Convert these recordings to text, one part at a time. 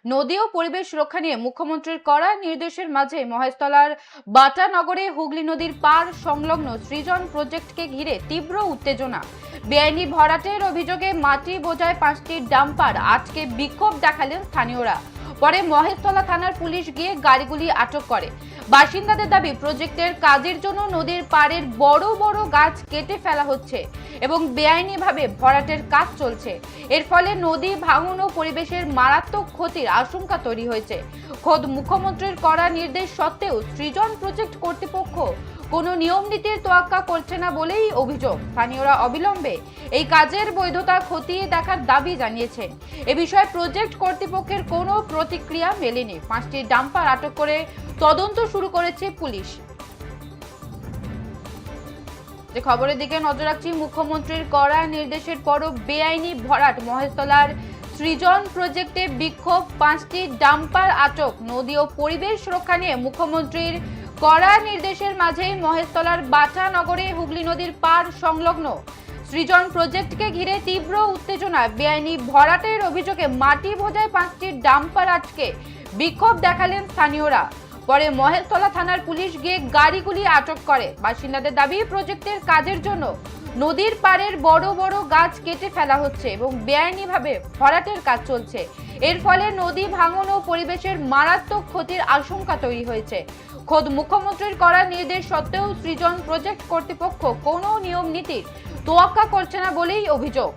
নদী ও পরিবেশ রক্ষা নিয়ে মুখ্যমন্ত্রীর কড়া নির্দেশের মাঝে মহেশতলার বাটানগরে হুগলি নদীর পার সংলগ্ন সৃজন প্রজেক্টকে ঘিরে তীব্র উত্তেজনা। বেআইনি ভরাটের অভিযোগে মাটি বোঝায় 5টি ডাম্পার আজকে বিক্ষোভ দেখালেন স্থানীয়রা। পরে মহেশতলা থানার পুলিশ গিয়ে গাড়িগুলি আটক করে। বাসিন্দাদের দাবি, প্রজেক্টের কাজের জন্য নদীর পাড়ের বড় বড় গাছ কেটে ফেলা হচ্ছে এবং বেআইনিভাবে ভরাটের কাজ চলছে। এর ফলে নদী ভাঙন ও পরিবেশের মারাত্মক ক্ষতির আশঙ্কা তৈরি হয়েছে। খোদ মুখ্যমন্ত্রীর কড়া নির্দেশ সত্ত্বেও সৃজন প্রজেক্ট কর্তৃপক্ষ কোনো নিয়ম নীতির তোয়াক্কা করছে না বলেই অভিযোগ। স্থানীয়রা অবিলম্বে এই কাজের বৈধতা খতিয়ে দেখার দাবি জানিয়েছেন। এ বিষয়ে প্রজেক্ট কর্তৃপক্ষের কোনো প্রতিক্রিয়া মেলেনি। 5টি ডাম্পার আটক করে তদন্ত শুরু করেছে পুলিশ। যে খবরের দিকে নজর রাখছি, মুখ্যমন্ত্রীর কড়া নির্দেশের পরও বেআইনি ভরাট, মহেশতলার সৃজন প্রজেক্টে বিক্ষোভ, 5টি ডাম্পার আটক। নদী ও পরিবেশ রক্ষা নিয়ে মুখ্যমন্ত্রীর কড়া নির্দেশের মাঝেই মহেশতলার বাটানগরে হুগলি নদীর পার সংলগ্ন সৃজন প্রজেক্টকে ঘিরে তীব্র উত্তেজনা। বেআইনি ভরাটের অভিযোগে মাটি বোঝায় 5টি ডাম্পার আটকে বিক্ষোভ দেখালেন স্থানীয়রা। পরে মহেশতলা থানার পুলিশ গিয়ে গাড়িগুলি আটক করে। বাসিন্দাদের দাবি, প্রজেক্টের কাজের জন্য নদীর পাড়ের বড় বড় গাছ কেটে ফেলা হচ্ছে এবং বেআইনিভাবে ভরাটের কাজ চলছে। এর ফলে নদী ভাঙন ও পরিবেশের মারাত্মক ক্ষতির আশঙ্কা তৈরি হয়েছে। খোদ মুখ্যমন্ত্রীর করা নির্দেশ সত্ত্বেও সৃজন প্রজেক্ট কর্তৃপক্ষ কোনো নিয়ম নীতির তোয়াক্কা করছে না বলেই অভিযোগ।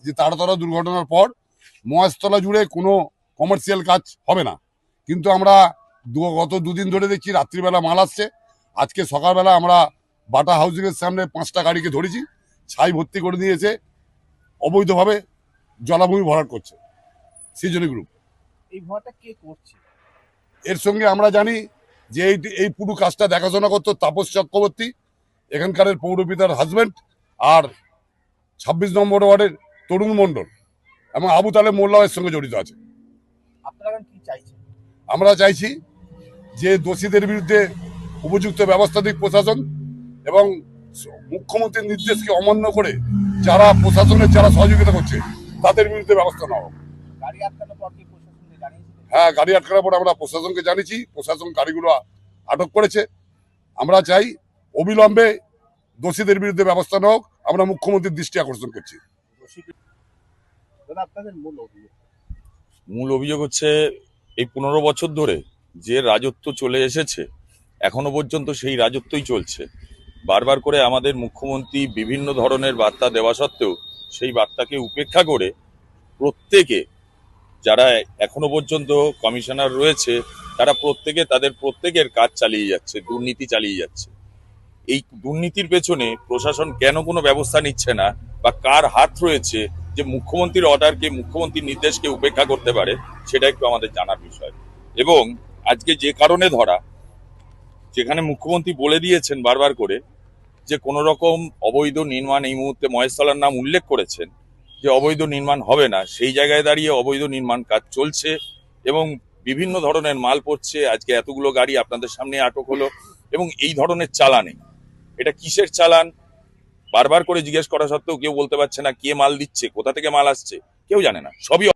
যে তাড়াতাড়ি দুর্ঘটনার পর মহেশতলা জুড়ে কোনো কমার্শিয়াল কাজ হবে না, কিন্তু আমরা গত দুদিন ধরে দেখছি রাত্রিবেলা মাল আসছে। আজকে সকালবেলা আমরা বাটা হাউজিং এর সামনে 5টা গাড়িকে ধরেছি, ছাই ভর্তি করে দিয়েছে, অবৈধভাবে জলাভূমি ভরাট করছে সৃজনী গ্রুপ। এই ভরাটটা কে করছে? এর সঙ্গে আমরা জানি যে এই পুরো কাজটা দেখাশোনা করতো তাপস চক্রবর্তী, এখানকার পৌরপিতার হাজবেন্ড, আর 26 নম্বর ওয়ার্ডের তরুণ মণ্ডল এবং আবু তালেব মোল্লার সঙ্গে জড়িত আছে। আপনারা কি চাইছেন? আমরা চাইছি যে দোষীদের বিরুদ্ধে উপযুক্ত ব্যবস্থা দিক প্রশাসন, এবং মুখ্যমন্ত্রীর নির্দেশকে অমান্য করে যারা প্রশাসনের যারা সহযোগিতা করছে তাদের বিরুদ্ধে ব্যবস্থা নেওয়া হবে। গাড়ি আটকানোর পর কি প্রশাসনকে জানিয়েছিলেন? হ্যাঁ, গাড়ি আটকানোর পর আমরা প্রশাসনকে জানিয়েছি, প্রশাসন গাড়িগুলো আটক করেছে। আমরা চাই অবিলম্বে দোষীদের বিরুদ্ধে ব্যবস্থা নেওয়া হোক। আমরা মুখ্যমন্ত্রীর দৃষ্টি আকর্ষণ করছি। আপনাদের মূল অভিযোগ হচ্ছে এই 15 বছর ধরে যে রাজত্ব চলে এসেছে এখনো পর্যন্ত সেই রাজত্বই চলছে। বারবার করে আমাদের মুখ্যমন্ত্রী বিভিন্ন ধরনের বার্তা দেওয়া সত্ত্বেও সেই বার্তাকে উপেক্ষা করে প্রত্যেকে যারা এখনো পর্যন্ত কমিশনার রয়েছে তারা প্রত্যেকের কাজ চালিয়ে যাচ্ছে, দুর্নীতি চালিয়ে যাচ্ছে। এই দুর্নীতির পেছনে প্রশাসন কেন কোনো ব্যবস্থা নিচ্ছে না বা কার হাত রয়েছে যে মুখ্যমন্ত্রীর অর্ডারকে, মুখ্যমন্ত্রীর নির্দেশকে উপেক্ষা করতে পারে, সেটা একটু আমাদের জানার বিষয়। এবং আজকে যে কারণে ধরা, যেখানে মুখ্যমন্ত্রী বলে দিয়েছেন বারবার করে যে কোনো রকম অবৈধ নির্মাণ, এই মুহূর্তে মহেশতলার নাম উল্লেখ করেছেন যে অবৈধ নির্মাণ হবে না, সেই জায়গায় দাঁড়িয়ে অবৈধ নির্মাণ কাজ চলছে এবং বিভিন্ন ধরনের মাল পড়ছে। আজকে এতগুলো গাড়ি আপনাদের সামনে আটক হলো এবং এই ধরনের চালানে, এটা কিসের চালান বারবার করে জিজ্ঞেস করা সত্ত্বেও কেউ বলতে পারছে না। কে মাল দিচ্ছে, কোথা থেকে মাল আসছে, কেউ জানে না। সবই